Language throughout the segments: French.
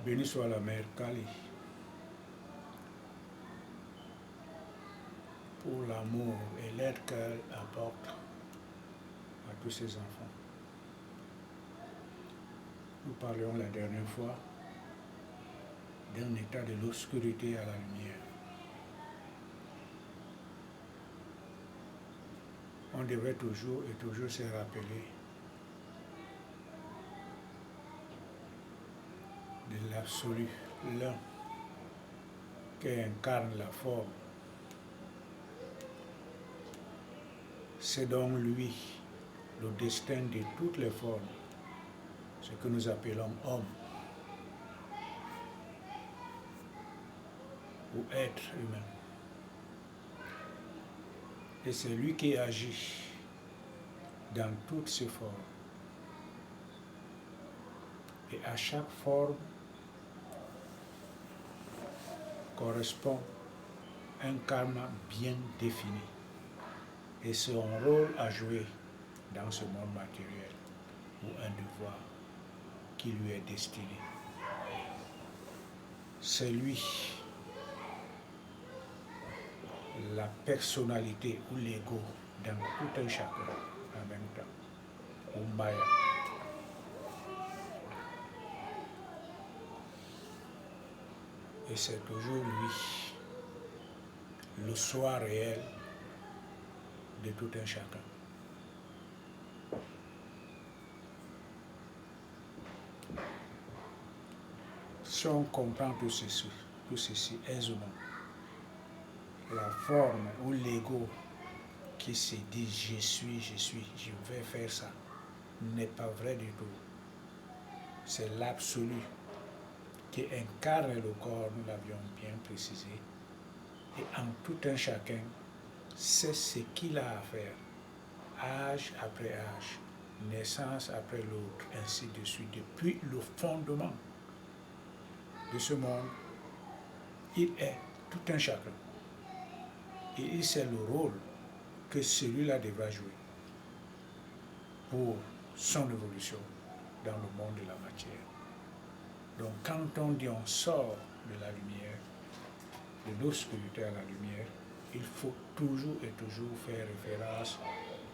Béni soit la mère Kali pour l'amour et l'aide qu'elle apporte à tous ses enfants. Nous parlions la dernière fois d'un état de l'obscurité à la lumière. On devrait toujours et toujours se rappeler de l'absolu, l'un qui incarne la forme. C'est donc lui, le destin de toutes les formes, ce que nous appelons homme ou être humain. Et c'est lui qui agit dans toutes ces formes. Et à chaque forme correspond un karma bien défini et son rôle à jouer dans ce monde matériel ou un devoir qui lui est destiné. C'est lui, la personnalité ou l'ego dans tout un chacun en même temps, ou Maya. Et c'est toujours lui, le soi réel de tout un chacun. Si on comprend tout ceci aisément, la forme ou l'ego qui se dit je suis, je vais faire ça, n'est pas vrai du tout. C'est l'absolu qui incarne le corps, nous l'avions bien précisé, et en tout un chacun sait ce qu'il a à faire, âge après âge, naissance après l'autre, ainsi de suite, depuis le fondement de ce monde, il est tout un chacun. Et il sait le rôle que celui-là devra jouer pour son évolution dans le monde de la matière. Donc quand on dit on sort de la lumière, de l'obscurité à la lumière, il faut toujours et toujours faire référence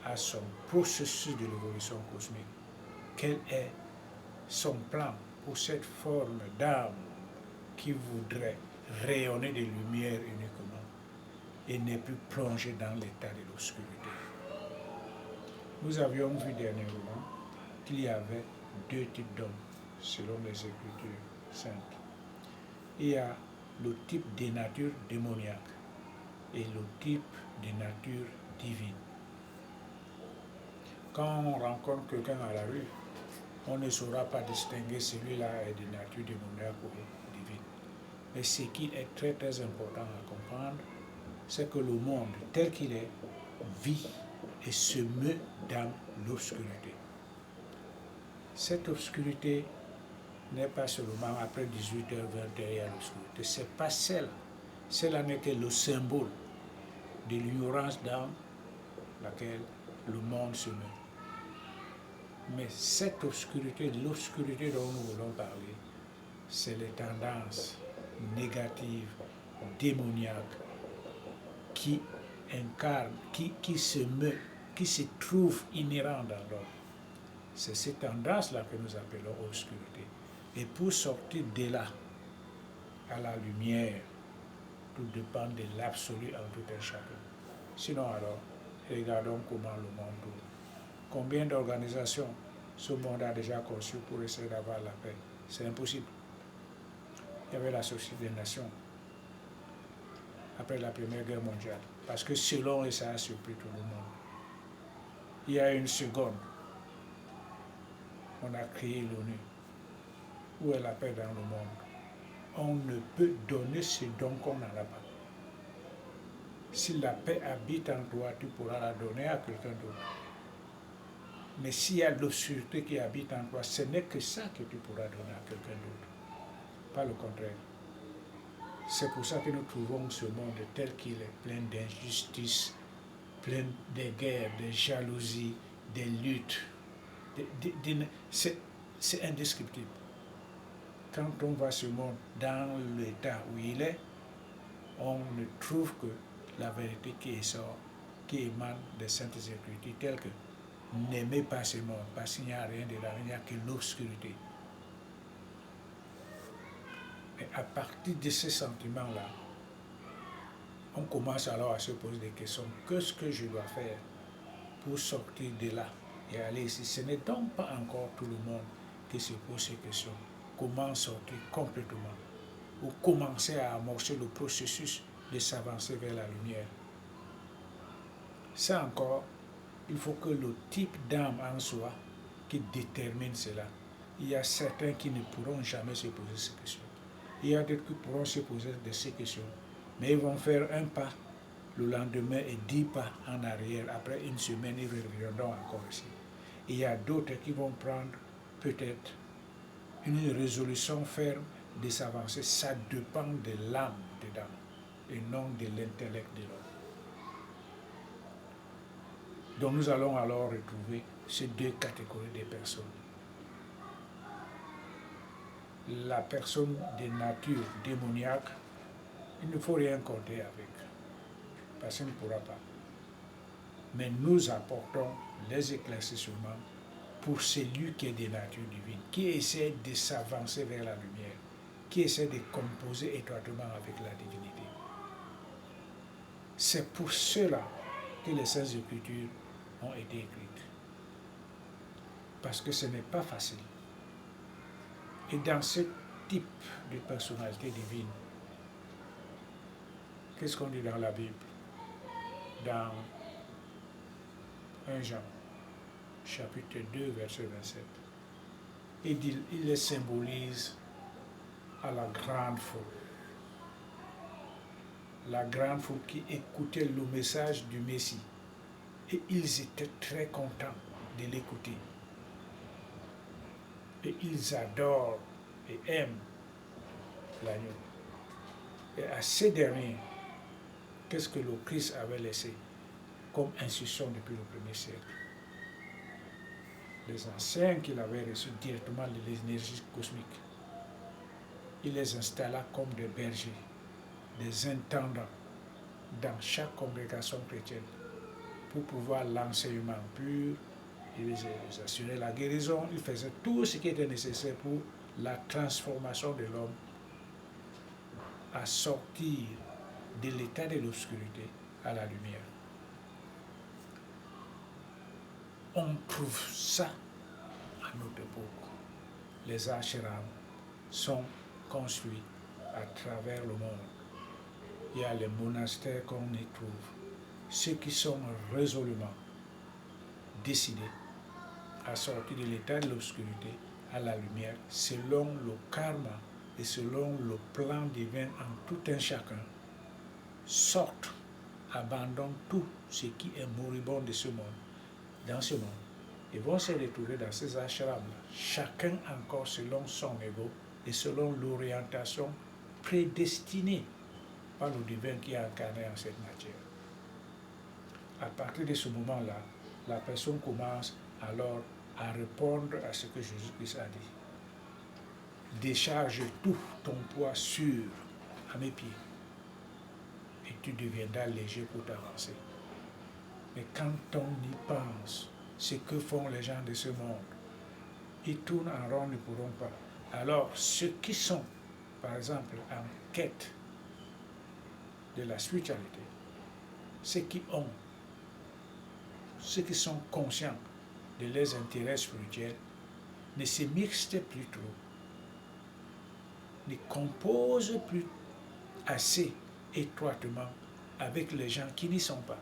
à son processus de l'évolution cosmique. Quel est son plan pour cette forme d'âme qui voudrait rayonner de lumière uniquement et n'est plus plongée dans l'état de l'obscurité. Nous avions vu dernièrement qu'il y avait deux types d'hommes selon les Écritures saintes. Il y a le type de nature démoniaque et le type de nature divine. Quand on rencontre quelqu'un à la rue, on ne saura pas distinguer celui-là est de nature démoniaque ou divine. Mais ce qui est très très important à comprendre, c'est que le monde tel qu'il est vit et se meut dans l'obscurité. Cette obscurité n'est pas seulement après 18h, 20h, il y a l'obscurité. Ce n'est pas celle. Celle-là n'est que le symbole de l'ignorance dans laquelle le monde se met. Mais cette obscurité, l'obscurité dont nous voulons parler, c'est les tendances négatives, démoniaques, qui incarnent, qui se meut, qui se trouvent inhérents dans l'homme. C'est ces tendances-là que nous appelons obscurité. Et pour sortir de là à la lumière, tout dépend de l'absolu en tout un chacun. Sinon alors, regardons comment le monde tourne. Combien d'organisations ce monde a déjà conçues pour essayer d'avoir la paix? C'est impossible. Il y avait la Société des Nations après la Première Guerre mondiale, parce que selon eux, ça a surpris tout le monde. Il y a une seconde, on a créé l'ONU. Où est la paix dans le monde? On ne peut donner ce don qu'on n'en a pas. Si la paix habite en toi, tu pourras la donner à quelqu'un d'autre. Mais s'il y a l'obscurité qui habite en toi, ce n'est que ça que tu pourras donner à quelqu'un d'autre. Pas le contraire. C'est pour ça que nous trouvons ce monde tel qu'il est, plein d'injustices, plein de guerres, de jalousies, de luttes. C'est indescriptible. quand on voit ce monde dans l'état où il est, on ne trouve que la vérité qui sort, qui émane des Saintes Écritures, telles que n'aimez pas ce monde, parce qu'il n'y a rien dedans, il n'y a que l'obscurité. Et à partir de ces sentiments-là, on commence alors à se poser des questions. Qu'est-ce que je dois faire pour sortir de là et aller ici? Ce n'est donc pas encore tout le monde qui se pose ces questions. Comment sortir complètement? Ou commencer à amorcer le processus de s'avancer vers la lumière. Ça encore, il faut que le type d'âme en soi qui détermine cela. Il y a certains qui ne pourront jamais se poser ces questions. Il y a d'autres qui pourront se poser de ces questions, mais ils vont faire un pas le lendemain et 10 pas en arrière. Après une semaine, ils reviendront encore ici. Il y a d'autres qui vont prendre peut-être une résolution ferme de s'avancer. Ça dépend de l'âme dedans et non de l'intellect de l'homme. Donc nous allons alors retrouver ces deux catégories de personnes. La personne de nature démoniaque, il ne faut rien compter avec, parce qu'il ne pourra pas. Mais nous apportons les éclaircissements pour celui qui est de nature divine, qui essaie de s'avancer vers la lumière, qui essaie de composer étroitement avec la divinité. C'est pour cela que les Saintes Écritures ont été écrites. Parce que ce n'est pas facile. Et dans ce type de personnalité divine, qu'est-ce qu'on dit dans la Bible? Dans 1 Jean, chapitre 2, verset 27. Il les symbolise à la grande foule. La grande foule qui écoutait le message du Messie. Et ils étaient très contents de l'écouter. Et ils adorent et aiment l'agneau. Et à ces derniers, qu'est-ce que le Christ avait laissé comme instruction depuis le premier siècle? Les anciens qu'il avait reçus directement de l'énergie cosmique, il les installa comme des bergers, des intendants dans chaque congrégation chrétienne pour pouvoir l'enseignement pur. Il les assurait la guérison, il faisait tout ce qui était nécessaire pour la transformation de l'homme à sortir de l'état de l'obscurité à la lumière. On trouve ça à notre époque. Les ashrams sont construits à travers le monde. Il y a les monastères qu'on y trouve. Ceux qui sont résolument décidés à sortir de l'état de l'obscurité à la lumière, selon le karma et selon le plan divin en tout un chacun, sortent, abandonnent tout ce qui est moribond de ce monde, dans ce monde, et vont se retrouver dans ces ashrams-là, chacun encore selon son ego et selon l'orientation prédestinée par le divin qui est incarné en cette matière. À partir de ce moment-là, la personne commence alors à répondre à ce que Jésus-Christ a dit. Décharge tout ton poids sur à mes pieds et tu deviendras léger pour t'avancer. Mais quand on y pense, ce que font les gens de ce monde, ils tournent en rond, ne pourront pas. Alors, ceux qui sont, par exemple, en quête de la spiritualité, ceux qui sont conscients de leurs intérêts spirituels, ne se mixent plus trop, ne composent plus assez étroitement avec les gens qui n'y sont pas.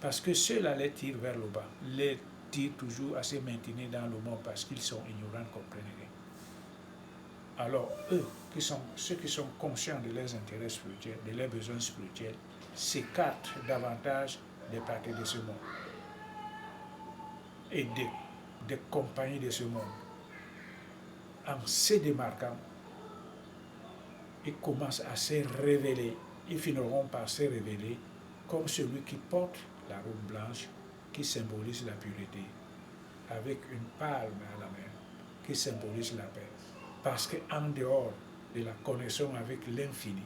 Parce que ceux-là les tirent vers le bas, les tirent toujours à se maintenir dans le monde parce qu'ils sont ignorants, ne comprennent rien. Alors ceux qui sont conscients de leurs intérêts spirituels, de leurs besoins spirituels, s'écartent davantage des parties de ce monde et des compagnies de ce monde. En se démarquant, ils commencent à se révéler. Ils finiront par se révéler comme celui qui porte la robe blanche qui symbolise la pureté, avec une palme à la main qui symbolise la paix. Parce qu'en dehors de la connexion avec l'infini,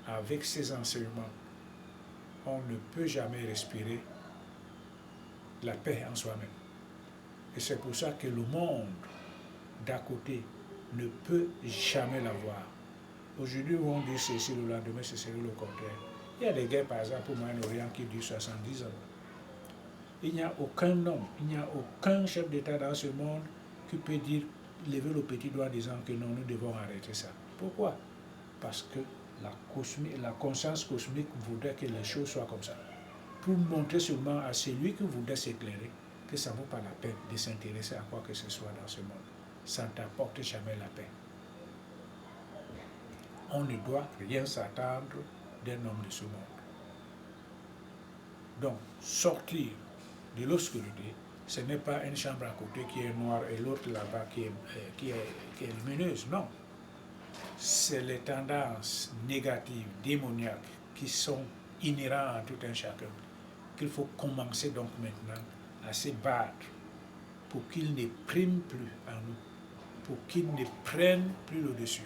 avec ses enseignements, on ne peut jamais respirer la paix en soi-même. Et c'est pour ça que le monde d'à côté ne peut jamais l'avoir. Aujourd'hui, on dit ceci, le lendemain, c'est le contraire. Il y a des guerres, par exemple, au Moyen-Orient qui durent 70 ans. Il n'y a aucun homme, il n'y a aucun chef d'État dans ce monde qui peut dire, lever le petit doigt en disant que non, nous devons arrêter ça. Pourquoi? Parce que la conscience cosmique voudrait que les choses soient comme ça. Pour montrer seulement à celui qui voudrait s'éclairer que ça ne vaut pas la peine de s'intéresser à quoi que ce soit dans ce monde. Ça ne t'apporte jamais la paix. On ne doit rien s'attendre d'un homme de ce monde. Donc, sortir de l'obscurité, ce n'est pas une chambre à côté qui est noire et l'autre là-bas qui est lumineuse, non. C'est les tendances négatives, démoniaques, qui sont inhérentes à tout un chacun, qu'il faut commencer donc maintenant à se battre pour qu'ils ne priment plus en nous, pour qu'ils ne prennent plus le dessus.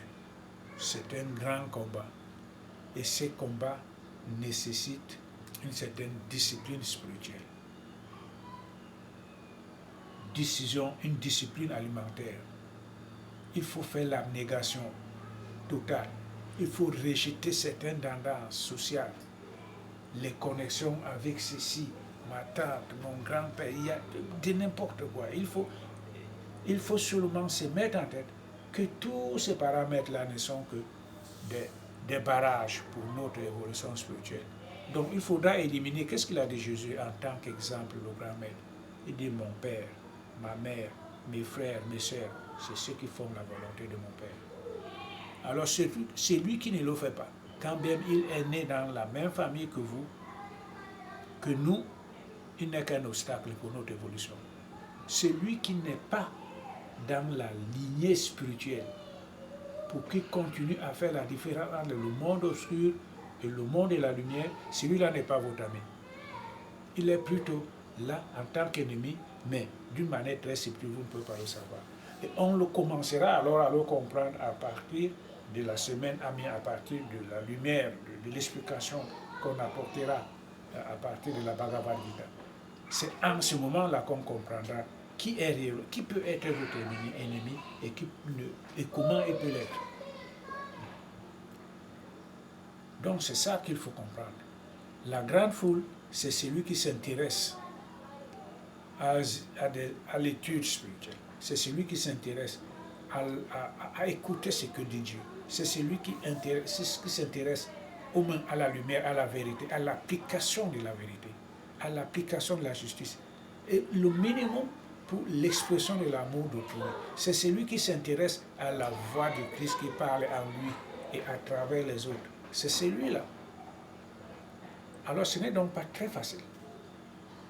C'est un grand combat. Et ces combats nécessitent une certaine discipline spirituelle. Une discipline alimentaire. Il faut faire l'abnégation totale. Il faut rejeter certaines tendances sociales. Les connexions avec ceci, ma tante, mon grand-père, il y a de n'importe quoi. Il faut seulement se mettre en tête que tous ces paramètres-là ne sont que des barrages pour notre évolution spirituelle. Donc il faudra éliminer, qu'est-ce qu'il a dit Jésus en tant qu'exemple, le grand maître? Il dit mon père, ma mère, mes frères, mes sœurs, c'est ceux qui font la volonté de mon père. Alors c'est lui qui ne le fait pas. Quand bien il est né dans la même famille que vous, que nous, il n'est qu'un obstacle pour notre évolution. Celui qui n'est pas dans la lignée spirituelle, pour qu'il continue à faire la différence entre le monde obscur et le monde de la lumière, celui-là n'est pas votre ami. Il est plutôt là en tant qu'ennemi, mais d'une manière très subtile, vous ne pouvez pas le savoir. Et on le commencera alors à le comprendre à partir de la semaine amie, à partir de la lumière, de l'explication qu'on apportera à partir de la Bhagavad Gita. C'est en ce moment-là qu'on comprendra qui peut être votre ennemi et comment il peut l'être. Donc c'est ça qu'il faut comprendre. La grande foule, c'est celui qui s'intéresse à l'étude spirituelle. C'est celui qui s'intéresse à écouter ce que dit Dieu. C'est celui qui s'intéresse au moins à la lumière, à la vérité, à l'application de la vérité, à l'application de la justice. Et le minimum pour l'expression de l'amour d'autrui, c'est celui qui s'intéresse à la voix de Christ qui parle en lui et à travers les autres. C'est celui-là. Alors ce n'est donc pas très facile.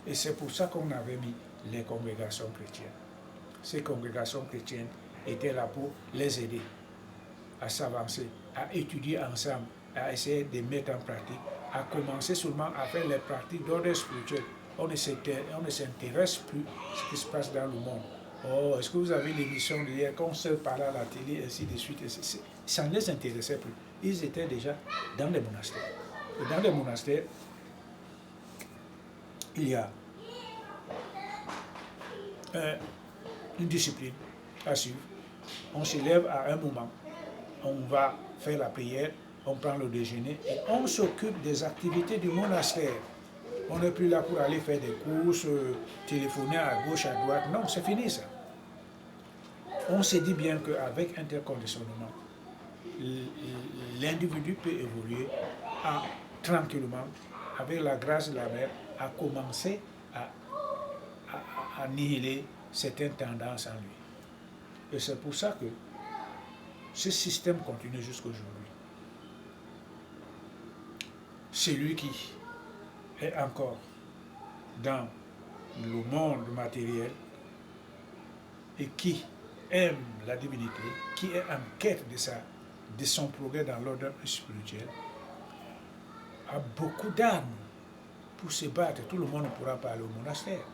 Et c'est pour ça qu'on avait mis les congrégations chrétiennes. Ces congrégations chrétiennes étaient là pour les aider à s'avancer, à étudier ensemble, à essayer de mettre en pratique, à commencer seulement à faire les pratiques d'ordre spirituel. On ne s'intéresse plus à ce qui se passe dans le monde. Oh, est-ce que vous avez l'émission d'hier, qu'on se parlait à la télé, ainsi de suite. Ça ne les intéressait plus. Ils étaient déjà dans les monastères. Et dans les monastères, il y a une discipline à suivre. On se lève à un moment, on va faire la prière, on prend le déjeuner et on s'occupe des activités du monastère. On n'est plus là pour aller faire des courses, téléphoner à gauche, à droite. Non, c'est fini ça. On se dit bien qu'avec un tel conditionnement, l'individu peut évoluer tranquillement, avec la grâce de la mère, à commencer à nihiler certaines tendances en lui. Et c'est pour ça que ce système continue jusqu'à aujourd'hui. Celui qui est encore dans le monde matériel et qui aime la divinité, qui est en quête de son progrès dans l'ordre spirituel, a beaucoup d'armes pour se battre. Tout le monde ne pourra pas aller au monastère,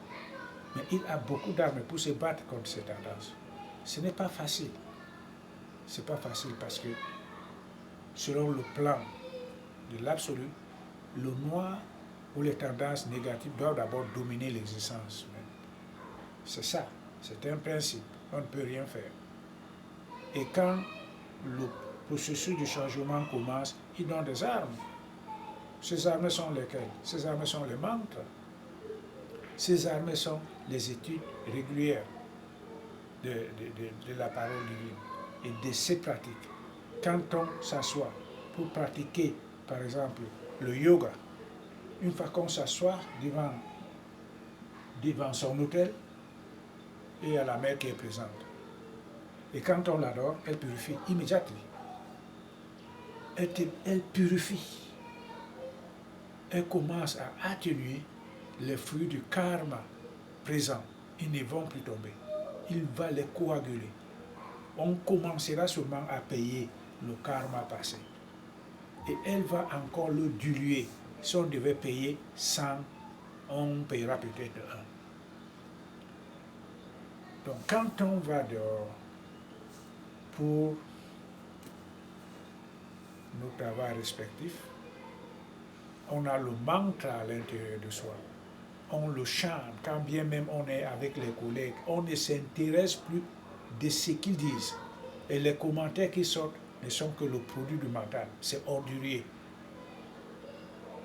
mais il a beaucoup d'armes pour se battre contre ces tendances. Ce n'est pas facile. c'est pas facile parce que selon le plan de l'absolu, le noir ou les tendances négatives doivent d'abord dominer l'existence humaine. C'est ça, c'est un principe, on ne peut rien faire. Et quand le processus du changement commence, il donne des armes. Ces armes sont lesquelles? Ces armes sont les mantras. Ces armes sont les études régulières de la parole divine et de ces pratiques. Quand on s'assoit pour pratiquer, par exemple, le yoga, une fois qu'on s'assoit devant son autel, il y a la mère qui est présente. Et quand on l'adore, elle purifie immédiatement. Elle purifie. Elle commence à atténuer les fruits du karma présent. Ils ne vont plus tomber. Il va les coaguler. On commencera seulement à payer le karma passé. Et elle va encore le diluer. Si on devait payer 100, on payera peut-être 1. Donc quand on va dehors pour nos travaux respectifs, on a le mantra à l'intérieur de soi. On le chante, quand bien même on est avec les collègues. On ne s'intéresse plus de ce qu'ils disent. Et les commentaires qui sortent ne sont que le produit du mental. C'est ordurier.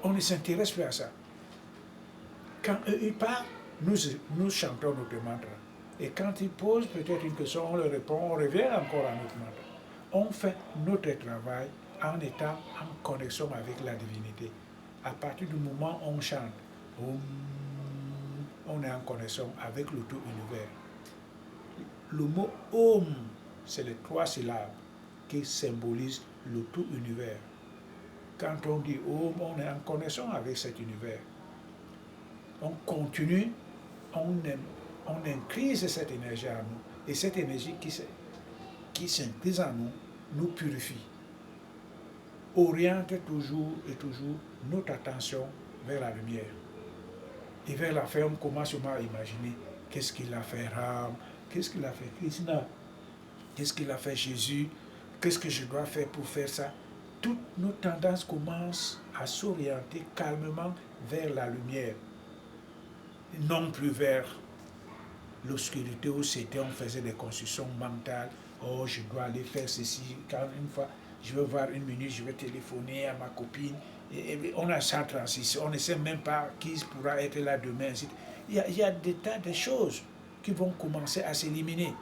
On ne s'intéresse plus à ça. Quand eux ils parlent, nous chantons notre mantra. Et quand ils posent peut-être une question, on leur répond, on revient encore à notre mantra. On fait notre travail en étant en connexion avec la divinité. À partir du moment où on chante, on est en connexion avec le tout univers. Le mot Om, c'est les 3 syllabes qui symbolisent le tout univers. Quand on dit Om, on est en connexion avec cet univers. On continue, on increase cette énergie en nous. Et cette énergie qui s'increase en nous, nous purifie. Oriente toujours et toujours notre attention vers la lumière. Et vers la fin, on commence à imaginer qu'est-ce qu'il a fait Ram, qu'est-ce qu'il a fait Krishna, qu'est-ce qu'il a fait Jésus, qu'est-ce que je dois faire pour faire ça. Toutes nos tendances commencent à s'orienter calmement vers la lumière, non plus vers l'obscurité où c'était, on faisait des constructions mentales. Oh, je dois aller faire ceci, quand une fois je vais voir une minute, je vais téléphoner à ma copine. Et on a 136, on ne sait même pas qui pourra être là demain. Il y a des tas de choses qui vont commencer à s'éliminer.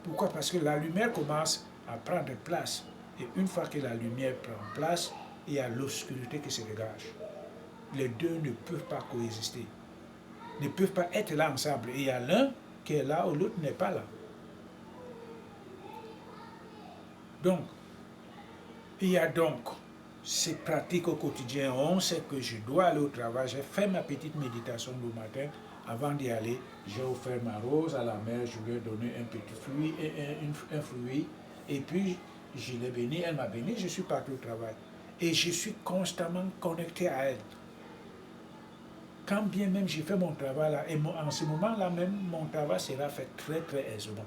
Pourquoi? Parce que la lumière commence à prendre place. Et une fois que la lumière prend place, il y a l'obscurité qui se dégage. Les deux ne peuvent pas coexister, ne peuvent pas être là ensemble. Et il y a l'un qui est là ou l'autre n'est pas là. Donc, il y a donc ces pratiques au quotidien. On sait que je dois aller au travail. J'ai fait ma petite méditation le matin. Avant d'y aller, j'ai offert ma rose à la mère. Je lui ai donné un petit fruit, un fruit. Et puis, je l'ai béni, elle m'a béni. Je suis parti au travail. Et je suis constamment connecté à elle. Quand bien même j'ai fait mon travail là, et en ce moment-là même, mon travail sera fait très très aisément.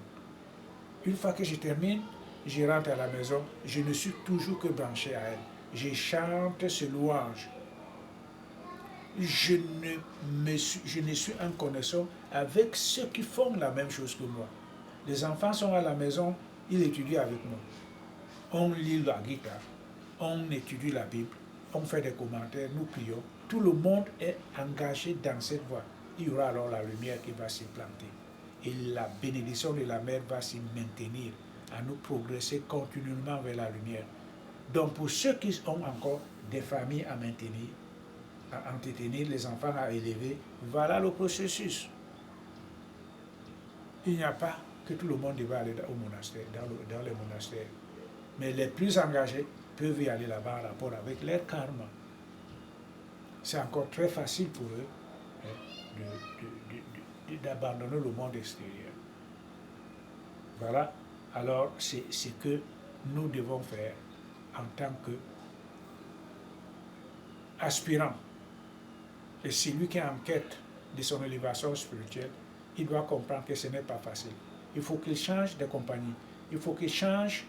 Une fois que je termine, je rentre à la maison, je ne suis toujours que branché à elle. Je chante ce louange. Je ne suis en connexion avec ceux qui font la même chose que moi. Les enfants sont à la maison, ils étudient avec moi. On lit la guitare, on étudie la Bible, on fait des commentaires, nous prions. Tout le monde est engagé dans cette voie. Il y aura alors la lumière qui va s'implanter. Et la bénédiction de la mère va s'y maintenir, à nous progresser continuellement vers la lumière. Donc pour ceux qui ont encore des familles à maintenir, à entretenir, les enfants à élever, voilà le processus. Il n'y a pas que tout le monde va aller au monastère, dans les monastères. Mais les plus engagés peuvent y aller là-bas en rapport avec leur karma. C'est encore très facile pour eux d'abandonner le monde extérieur. Voilà, alors c'est ce que nous devons faire en tant qu'aspirants. Et celui qui est en quête de son élévation spirituelle, il doit comprendre que ce n'est pas facile. Il faut qu'il change de compagnie. Il faut qu'il change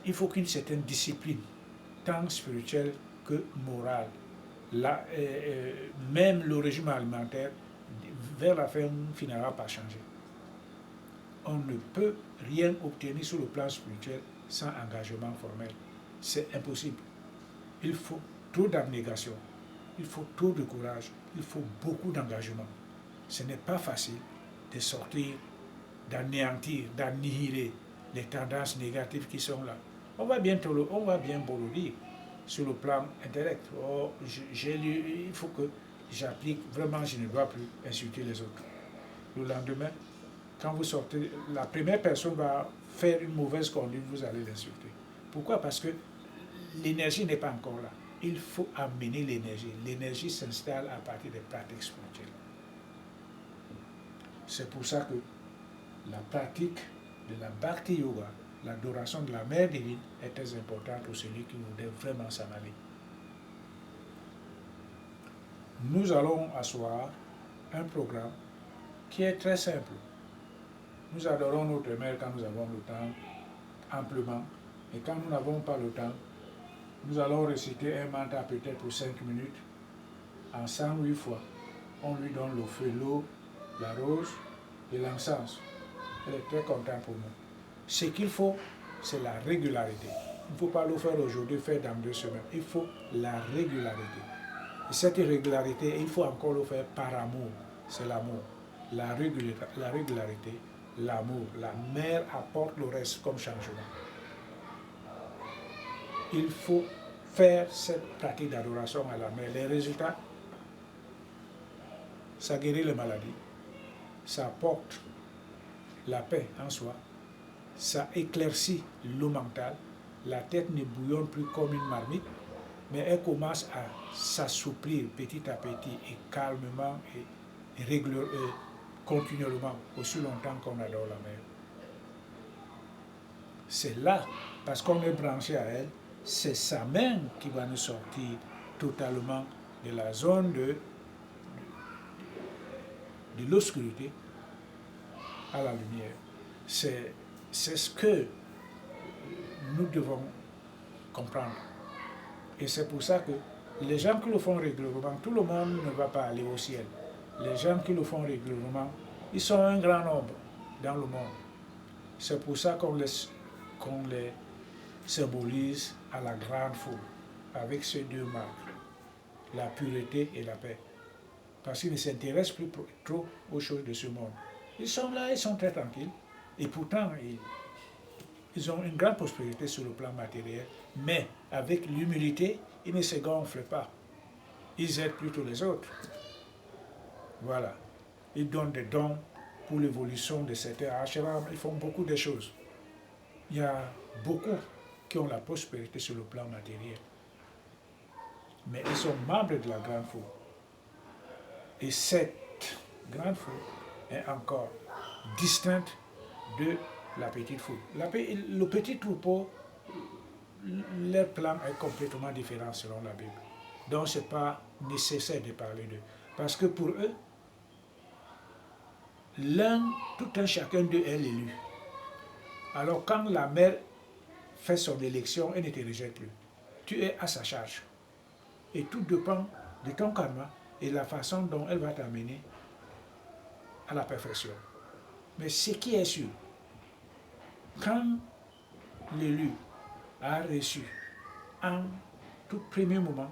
il faut qu'une certaine discipline, tant spirituelle que morale, même le régime alimentaire, vers la fin, finira par changer. On ne peut rien obtenir sur le plan spirituel sans engagement formel. C'est impossible. Il faut trop d'abnégation, il faut trop de courage, il faut beaucoup d'engagement. Ce n'est pas facile de sortir, d'anéantir, d'annihiler les tendances négatives qui sont là. On va bien beau le dire sur le plan intellect. Oh, j'ai lu, il faut que j'applique, vraiment je ne dois plus insulter les autres. Le lendemain, quand vous sortez, la première personne va faire une mauvaise conduite, vous allez l'insulter. Pourquoi? Parce que l'énergie n'est pas encore là. Il faut amener l'énergie. L'énergie s'installe à partir des pratiques spirituelles. C'est pour ça que la pratique de la Bhakti Yoga, l'adoration de la Mère Divine, est très importante pour celui qui voudrait vraiment s'en aller. Nous allons asseoir un programme qui est très simple. Nous adorons notre Mère quand nous avons le temps, amplement. Et quand nous n'avons pas le temps, nous allons réciter un mantra peut-être pour 5 minutes, en 108 fois. On lui donne le feu, l'eau, la rose et l'encens. Elle est très contente pour nous. Ce qu'il faut, c'est la régularité. Il ne faut pas le faire aujourd'hui, faire dans 2 semaines. Il faut la régularité. Et cette régularité, il faut encore le faire par amour. C'est l'amour. La régularité, l'amour. La mère apporte le reste comme changement. Il faut faire cette pratique d'adoration à la mère. Les résultats, ça guérit les maladies, ça apporte la paix en soi, ça éclaircit l'eau mentale, la tête ne bouillonne plus comme une marmite, mais elle commence à s'assouplir petit à petit et calmement et continuellement, aussi longtemps qu'on adore la mère. C'est là, parce qu'on est branché à elle, c'est sa main qui va nous sortir totalement de la zone de l'obscurité à la lumière. C'est ce que nous devons comprendre. Et c'est pour ça que les gens qui le font régulièrement, tout le monde ne va pas aller au ciel. Les gens qui le font régulièrement, ils sont un grand nombre dans le monde. C'est pour ça qu'on les symbolise à la grande foule, avec ces 2 marques, la pureté et la paix. Parce qu'ils ne s'intéressent plus trop aux choses de ce monde. Ils sont là, ils sont très tranquilles, et pourtant, ils ont une grande prospérité sur le plan matériel, mais avec l'humilité, ils ne se gonflent pas. Ils aident plutôt les autres. Voilà. Ils donnent des dons pour l'évolution de certains ashrams. Ils font beaucoup de choses. Il y a beaucoup qui ont la prospérité sur le plan matériel. Mais ils sont membres de la grande foule. Et cette grande foule est encore distincte de la petite foule. Le petit troupeau, leur plan est complètement différent selon la Bible. Donc ce n'est pas nécessaire de parler d'eux. Parce que pour eux, tout un chacun d'eux est l'élu. Alors quand la mère fait son élection, elle ne te rejette plus. Tu es à sa charge. Et tout dépend de ton karma et la façon dont elle va t'amener à la perfection. Mais ce qui est sûr, quand l'élu a reçu en tout premier moment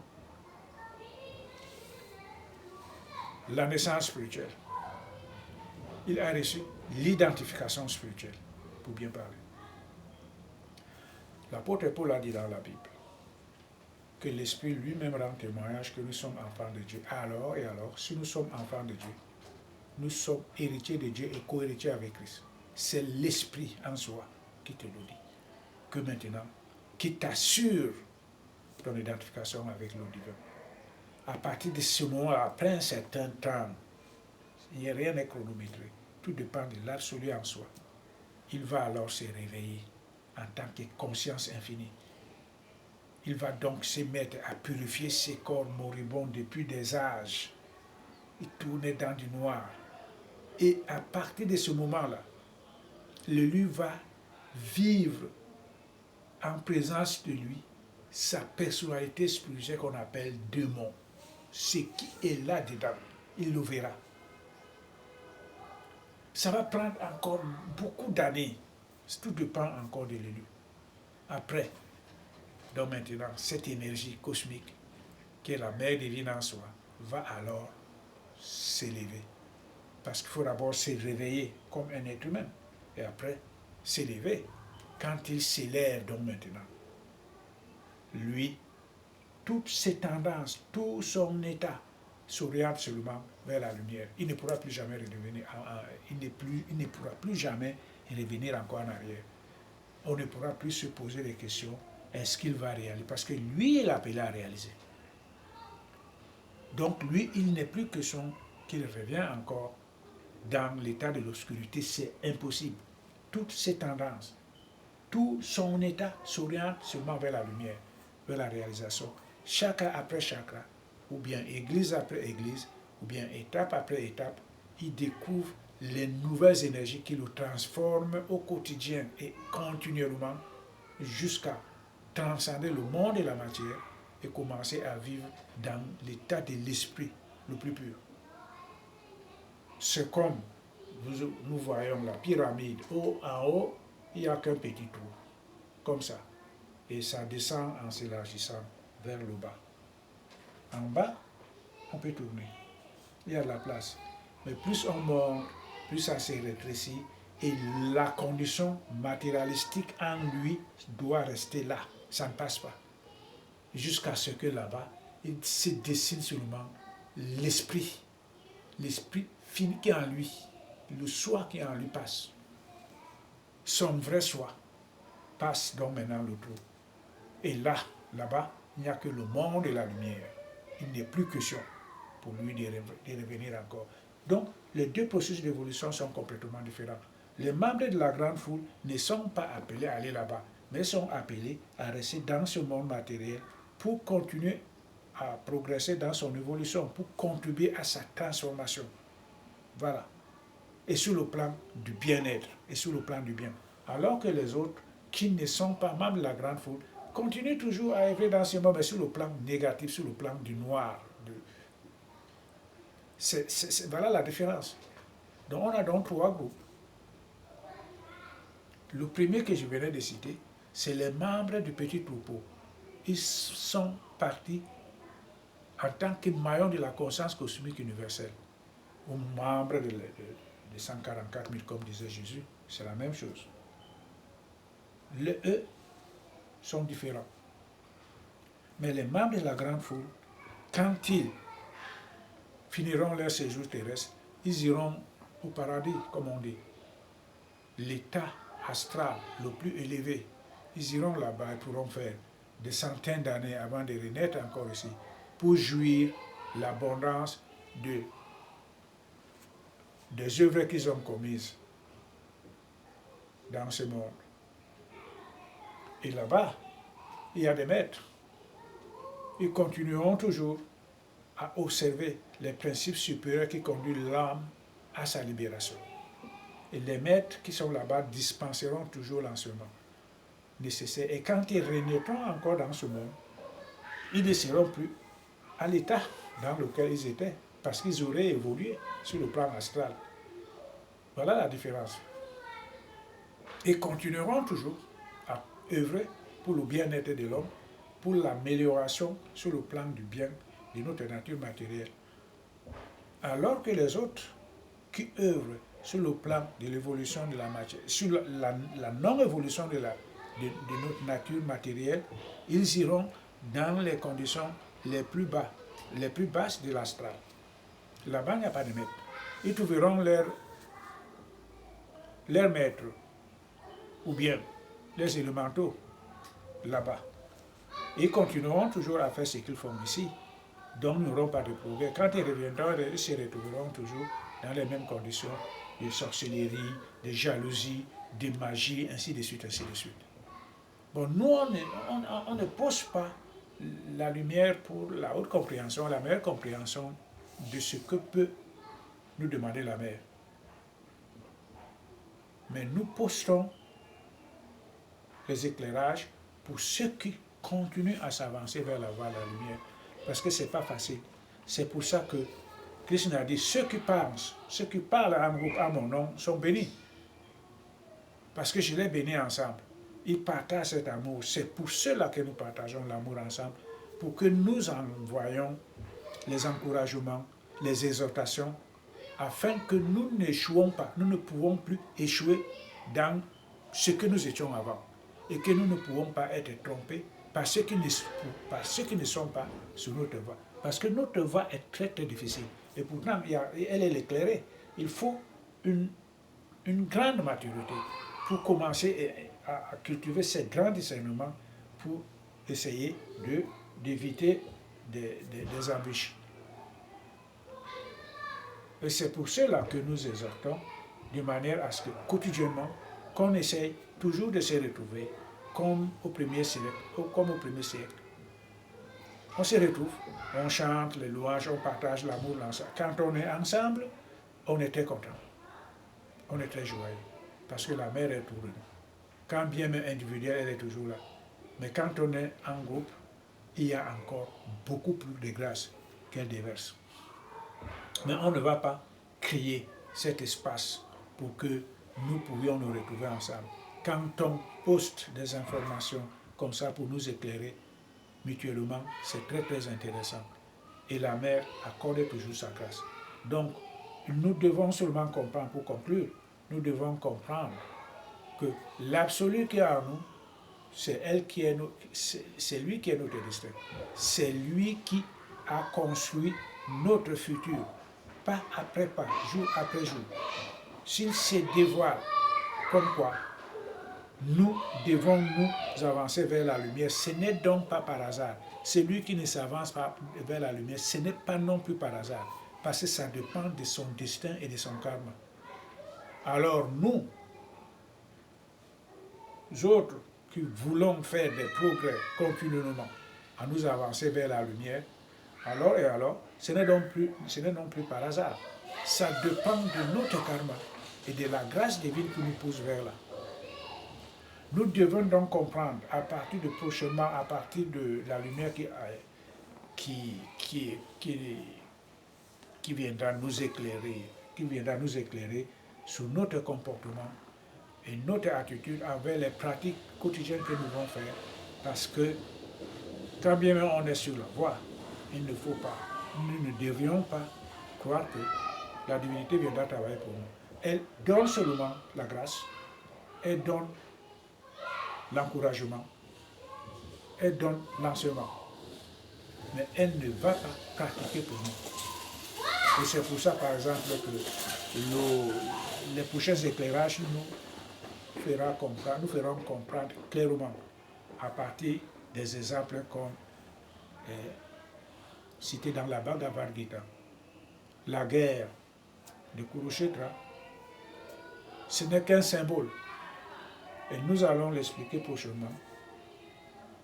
la naissance spirituelle, il a reçu l'identification spirituelle, pour bien parler. L'apôtre Paul a dit dans la Bible que l'Esprit lui-même rend témoignage que nous sommes enfants de Dieu. Alors, si nous sommes enfants de Dieu, nous sommes héritiers de Dieu et co-héritiers avec Christ. C'est l'Esprit en soi qui te le dit. Que maintenant, qui t'assure ton identification avec le divin. À partir de ce moment, après un certain temps, rien n'est chronométré. Tout dépend de l'absolu en soi. Il va alors se réveiller en tant que conscience infinie. Il va donc se mettre à purifier ses corps moribonds depuis des âges et tourner dans du noir. Et à partir de ce moment-là, l'élu va vivre en présence de lui, sa personnalité spirituelle qu'on appelle démon. Ce qui est là-dedans, il le verra. Ça va prendre encore beaucoup d'années. Tout dépend encore de l'élu. Après, donc maintenant, cette énergie cosmique, qui est la mère divine en soi, va alors s'élever. Parce qu'il faut d'abord se réveiller comme un être humain. Et après, s'élever. Quand il s'élève donc maintenant, lui, toutes ses tendances, tout son état s'oriente seulement vers la lumière. Il ne pourra plus jamais redevenir, il ne pourra plus jamais revenir encore en arrière. On ne pourra plus se poser des questions, est-ce qu'il va réaliser? Parce que lui est appelé à réaliser. Donc lui, il n'est plus question qu'il revient encore dans l'état de l'obscurité, c'est impossible. Toutes ses tendances, tout son état s'oriente seulement vers la lumière, vers la réalisation. Chakra après chakra, ou bien église après église, ou bien étape après étape, il découvre les nouvelles énergies qui le transforment au quotidien et continuellement jusqu'à transcender le monde et la matière et commencer à vivre dans l'état de l'esprit le plus pur. C'est comme nous voyons la pyramide. En haut, il n'y a qu'un petit trou, comme ça. Et ça descend en s'élargissant vers le bas. En bas, on peut tourner. Il y a de la place. Mais plus on monte, plus ça se rétrécit. Et la condition matérialistique en lui doit rester là. Ça ne passe pas. Jusqu'à ce que là-bas, il se dessine seulement l'esprit. L'esprit fini qui est en lui. Le soi qui est en lui passe. Son vrai soi passe donc maintenant le trou. Et là, là-bas, il n'y a que le monde et la lumière. Il n'est plus question pour lui de revenir encore. Donc, les deux processus d'évolution sont complètement différents. Les membres de la grande foule ne sont pas appelés à aller là-bas, mais sont appelés à rester dans ce monde matériel pour continuer à progresser dans son évolution, pour contribuer à sa transformation. Voilà. Et sur le plan du bien-être, et sur le plan du bien. Alors que les autres, qui ne sont pas membres de la grande foule, continuent toujours à œuvrer dans ce monde, mais sur le plan négatif, sur le plan du noir. Voilà la différence. Donc on a donc trois groupes. Le premier que je venais de citer, c'est les membres du petit troupeau. Ils sont partis en tant que maillons de la conscience cosmique universelle, ou membres de 144 000, comme disait Jésus. C'est la même chose. Les eux sont différents. Mais les membres de la grande foule, quand ils finiront leur séjour terrestre, ils iront au paradis, comme on dit. L'état astral le plus élevé. Ils iront là-bas et pourront faire des centaines d'années avant de renaître encore ici, pour jouir l'abondance des œuvres qu'ils ont commises dans ce monde. Et là-bas, il y a des maîtres. Ils continueront toujours à observer les principes supérieurs qui conduisent l'âme à sa libération. Et les maîtres qui sont là-bas dispenseront toujours l'enseignement nécessaire. Et quand ils renaîtront encore dans ce monde, ils ne seront plus à l'état dans lequel ils étaient, parce qu'ils auraient évolué sur le plan astral. Voilà la différence. Et continueront toujours à œuvrer pour le bien-être de l'homme, pour l'amélioration sur le plan du bien de notre nature matérielle. Alors que les autres qui œuvrent sur le plan de l'évolution de la matière, sur la non-évolution de notre nature matérielle, ils iront dans les conditions les plus basses de l'astral. Là-bas, il n'y a pas de maître. Ils trouveront leur maître, ou bien les élémentaux, là-bas. Ils continueront toujours à faire ce qu'ils font ici, donc ils n'auront pas de progrès. Quand ils reviendront, ils se retrouveront toujours dans les mêmes conditions de sorcellerie, de jalousie, de magie, ainsi de suite, ainsi de suite. Bon, nous, on ne pose pas la lumière pour la haute compréhension, la meilleure compréhension de ce que peut nous demander la mère. Mais nous postons les éclairages pour ceux qui continuent à s'avancer vers la voie de la lumière. Parce que ce n'est pas facile. C'est pour ça que Christ a dit, ceux qui parlent à mon nom sont bénis. Parce que je les bénis ensemble. Ils partagent cet amour. C'est pour cela que nous partageons l'amour ensemble, pour que nous envoyions les encouragements, les exhortations, afin que nous n'échouons pas. Nous ne pouvons plus échouer dans ce que nous étions avant. Et que nous ne pouvons pas être trompés par ceux qui ne sont pas sur notre voie. Parce que notre voie est très très difficile. Et pourtant, elle est éclairée. Il faut une grande maturité pour commencer à cultiver ces grands discernements pour essayer d'éviter des embûches. Et c'est pour cela que nous exhortons de manière à ce que quotidiennement, qu'on essaye toujours de se retrouver comme au premier siècle. On se retrouve, on chante les louanges, on partage l'amour ensemble. Quand on est ensemble, on est très content. On est très joyeux. Parce que la mère est pour nous. Quand bien même individuelle, elle est toujours là. Mais quand on est en groupe, il y a encore beaucoup plus de grâce qu'elle déverse. Mais on ne va pas créer cet espace pour que nous pourrions nous retrouver ensemble. Quand on poste des informations comme ça pour nous éclairer mutuellement, c'est très très intéressant. Et la mère accorde toujours sa grâce. Donc, nous devons seulement comprendre, pour conclure, nous devons comprendre que l'absolu qui est en nous, c'est lui qui est notre destin. C'est lui qui a construit notre futur, pas après pas, jour après jour. S'il se dévoile comme quoi nous devons nous avancer vers la lumière, ce n'est donc pas par hasard. Celui qui ne s'avance pas vers la lumière, ce n'est pas non plus par hasard, parce que ça dépend de son destin et de son karma. Alors nous autres qui voulons faire des progrès continuellement, à nous avancer vers la lumière, alors, ce n'est non plus par hasard. Ça dépend de notre karma et de la grâce divine qui nous pousse vers là. Nous devons donc comprendre, à partir du prochainement, à partir de la lumière qui viendra nous éclairer sur notre comportement et notre attitude envers les pratiques quotidiennes que nous devons faire, parce que quand bien même on est sur la voie, il ne faut pas, nous ne devrions pas croire que la divinité viendra travailler pour nous. Elle donne seulement la grâce, elle donne l'encouragement, elle donne l'enseignement, mais elle ne va pas pratiquer pour nous. Et c'est pour ça, par exemple, que les prochains éclairages nous feront comprendre clairement, à partir des exemples comme cités dans la Bhagavad Gita. La guerre de Kurukshetra, ce n'est qu'un symbole. Et nous allons l'expliquer prochainement,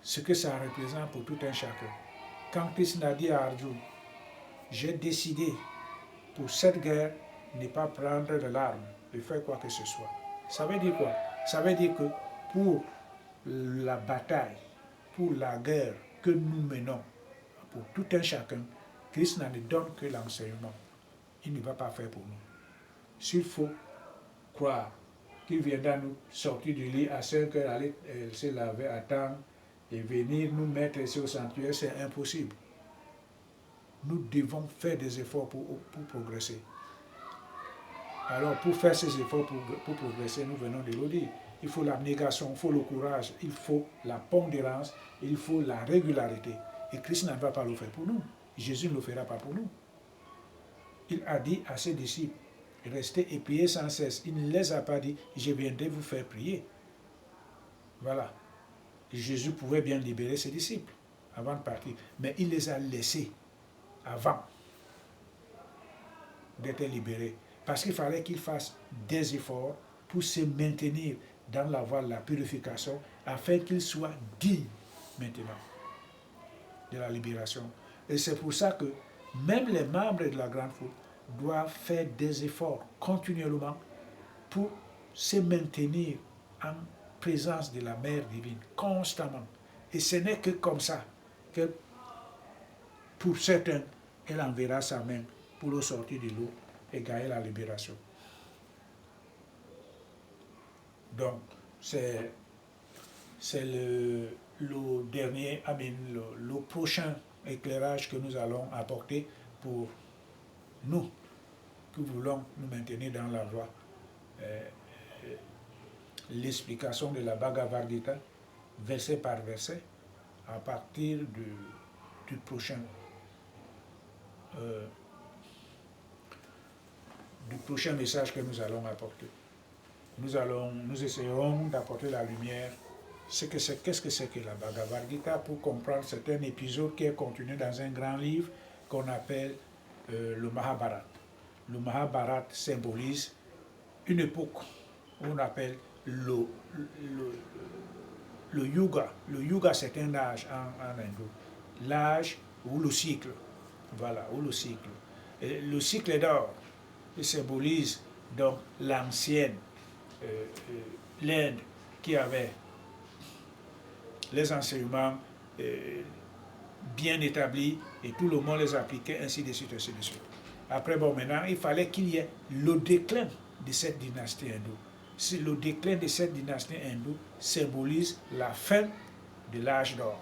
ce que ça représente pour tout un chacun. Quand Krishna dit à Arjuna, j'ai décidé pour cette guerre ne pas prendre de l'arme, de faire quoi que ce soit. Ça veut dire quoi? Ça veut dire que pour la bataille, pour la guerre que nous menons, pour tout un chacun, Krishna ne donne que l'enseignement. Il ne va pas faire pour nous. S'il faut croire qu'il viendra nous sortir du lit à 5 heures, aller se laver à temps et venir nous mettre ici au sanctuaire, c'est impossible. Nous devons faire des efforts pour progresser. Alors, pour faire ces efforts pour progresser, nous venons de le dire. Il faut l'abnégation, il faut le courage, il faut la pondérance, il faut la régularité. Et Christ ne va pas le faire pour nous. Jésus ne le fera pas pour nous. Il a dit à ses disciples, restez et priez sans cesse. Il ne les a pas dit, je viendrai vous faire prier. Voilà. Jésus pouvait bien libérer ses disciples avant de partir, mais il les a laissés avant d'être libérés. Parce qu'il fallait qu'ils fassent des efforts pour se maintenir dans la voie de la purification, afin qu'ils soient dignes maintenant de la libération. Et c'est pour ça que même les membres de la grande foule doivent faire des efforts continuellement pour se maintenir en présence de la Mère divine, constamment. Et ce n'est que comme ça que, pour certains, elle enverra sa main pour le sortir de l'eau et gagner la libération. Donc, c'est le dernier, le prochain éclairage que nous allons apporter pour nous qui voulons nous maintenir dans la voie. L'explication de la Bhagavad Gita, verset par verset, à partir du prochain message que nous allons apporter. Nous essayerons d'apporter la lumière. Qu'est-ce que c'est que la Bhagavad Gita pour comprendre certains épisodes qui est contenu dans un grand livre qu'on appelle le Mahabharata. Le Mahabharata symbolise une époque où on appelle le yuga. Le yuga, c'est un âge en hindou. L'âge ou le cycle. Voilà, ou le cycle. Et le cycle d'or, il symbolise donc l'ancienne l'Inde qui avait les enseignements bien établis et tout le monde les appliquait, ainsi de suite, ainsi de suite. Après, bon, maintenant, il fallait qu'il y ait le déclin de cette dynastie hindoue. Le déclin de cette dynastie hindoue symbolise la fin de l'âge d'or.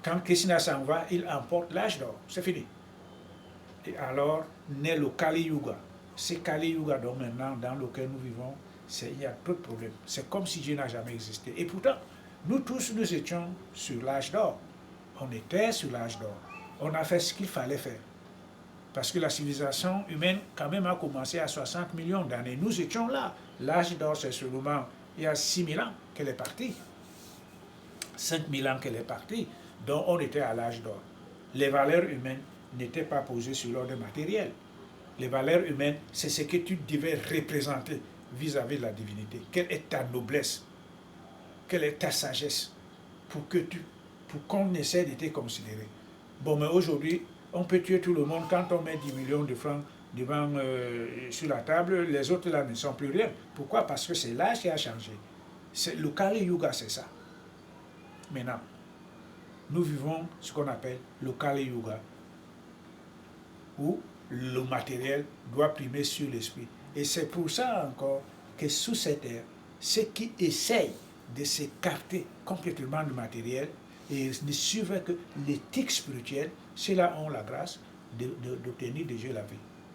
Quand Krishna s'en va, il emporte l'âge d'or. C'est fini. Et alors naît le Kali Yuga. C'est Kali Yuga, donc maintenant, dans lequel nous vivons, il y a trop de problèmes. C'est comme si Dieu n'a jamais existé. Et pourtant, nous tous, nous étions sur l'âge d'or. On était sur l'âge d'or. On a fait ce qu'il fallait faire. Parce que la civilisation humaine, quand même, a commencé à 60 millions d'années. Nous étions là. L'âge d'or, c'est seulement il y a 6 000 ans qu'elle est partie. 5 000 ans qu'elle est partie. Donc, on était à l'âge d'or. Les valeurs humaines n'étaient pas posées sur l'ordre matériel. Les valeurs humaines, c'est ce que tu devais représenter vis-à-vis de la divinité. Quelle est ta noblesse? Quelle est ta sagesse? Pour qu'on essaie de te considérer. Bon, mais aujourd'hui, on peut tuer tout le monde quand on met 10 millions de francs devant, sur la table, les autres là ne sont plus rien. Pourquoi? Parce que c'est l'âge qui a changé. Le Kali Yuga, c'est ça. Maintenant, nous vivons ce qu'on appelle le Kali Yuga, où le matériel doit primer sur l'esprit. Et c'est pour ça encore que sous cette ère, ceux qui essayent de s'écarter complètement du matériel et ne suivent que l'éthique spirituelle, ceux-là ont la grâce d'obtenir de Dieu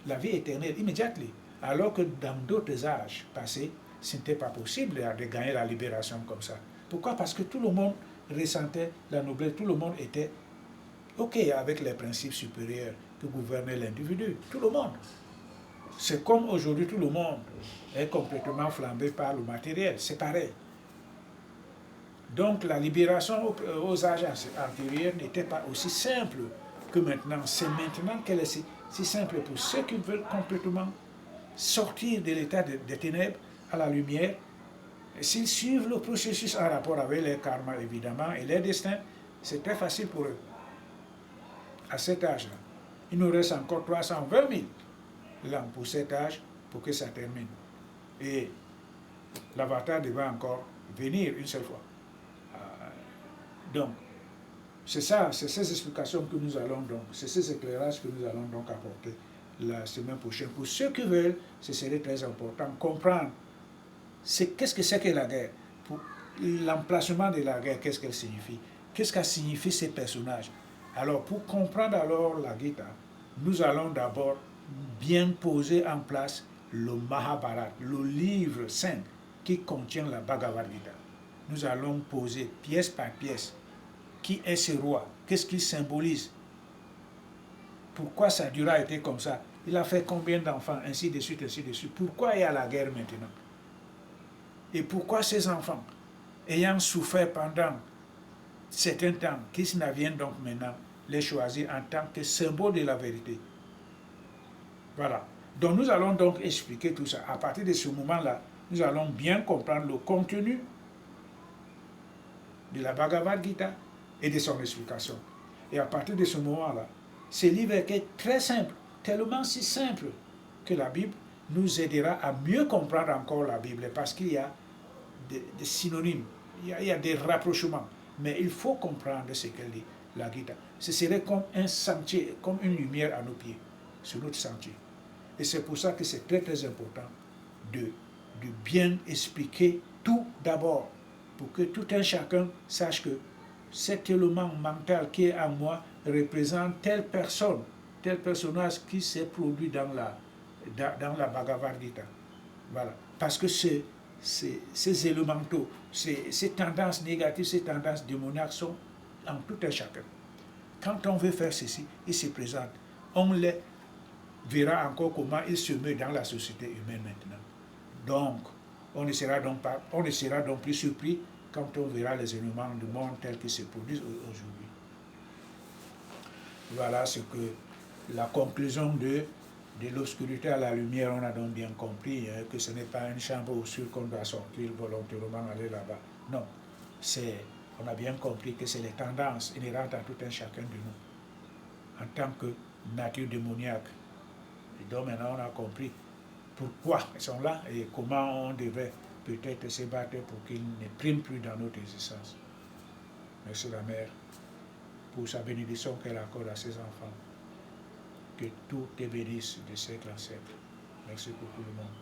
la vie éternelle, immédiatement. Alors que dans d'autres âges passés, ce n'était pas possible de gagner la libération comme ça. Pourquoi? Parce que tout le monde ressentait la noblesse, tout le monde était OK avec les principes supérieurs que gouvernait l'individu, tout le monde. C'est comme aujourd'hui, tout le monde est complètement flambé par le matériel, c'est pareil. Donc la libération aux âges antérieurs n'était pas aussi simple que maintenant. C'est maintenant qu'elle est si simple pour ceux qui veulent complètement sortir de l'état des ténèbres à la lumière. S'ils suivent le processus en rapport avec les karmas, évidemment, et les destins, c'est très facile pour eux. À cet âge-là, il nous reste encore 320 000 ans pour cet âge, pour que ça termine. Et l'avatar devra encore venir une seule fois. Donc, c'est ces explications que nous allons donc, c'est ces éclairages que nous allons donc apporter la semaine prochaine. Pour ceux qui veulent, ce serait très important, comprendre qu'est-ce que c'est que la guerre, pour l'emplacement de la guerre, qu'est-ce qu'elle signifie, qu'est-ce qu'a signifié ces personnages. Alors, pour comprendre alors la Gita, nous allons d'abord bien poser en place le Mahabharata, le livre saint qui contient la Bhagavad Gita. Nous allons poser pièce par pièce qui est ce roi, qu'est-ce qu'il symbolise, pourquoi sa durée a été comme ça, il a fait combien d'enfants, ainsi de suite, pourquoi il y a la guerre maintenant, et pourquoi ces enfants, ayant souffert pendant certains temps, Krishna vient donc maintenant les choisir en tant que symbole de la vérité. Voilà. Donc nous allons donc expliquer tout ça. À partir de ce moment-là, nous allons bien comprendre le contenu de la Bhagavad Gita et de son explication. Et à partir de ce moment-là, ce livre est très simple, tellement si simple que la Bible nous aidera à mieux comprendre encore la Bible, parce qu'il y a des synonymes, il y a des rapprochements. Mais il faut comprendre ce qu'elle dit, la Gita. Ce serait comme un sentier, comme une lumière à nos pieds, sur notre sentier. Et c'est pour ça que c'est très très important de bien expliquer tout d'abord, pour que tout un chacun sache que cet élément mental qui est en moi représente telle personne, tel personnage qui s'est produit dans la Bhagavad Gita. Voilà. Parce que ces élémentaux, ces tendances négatives, ces tendances démoniaques sont en tout un chacun. Quand on veut faire ceci, il se présente. On les verra encore comment il se met dans la société humaine maintenant. Donc, on ne sera donc plus surpris quand on verra les éléments du monde tels qu'ils se produisent aujourd'hui. Voilà ce que la conclusion de l'obscurité à la lumière, on a donc bien compris que ce n'est pas une chambre obscure qu'on doit sortir volontairement, aller là-bas. Non, on a bien compris que c'est les tendances inhérentes à tout un chacun de nous, en tant que nature démoniaque. Et donc maintenant, on a compris pourquoi ils sont là et comment on devait peut-être se battre pour qu'ils ne priment plus dans notre existence. Merci la Mère pour sa bénédiction qu'elle accorde à ses enfants. Que tout te bénisse de siècle en siècle. Merci pour tout le monde.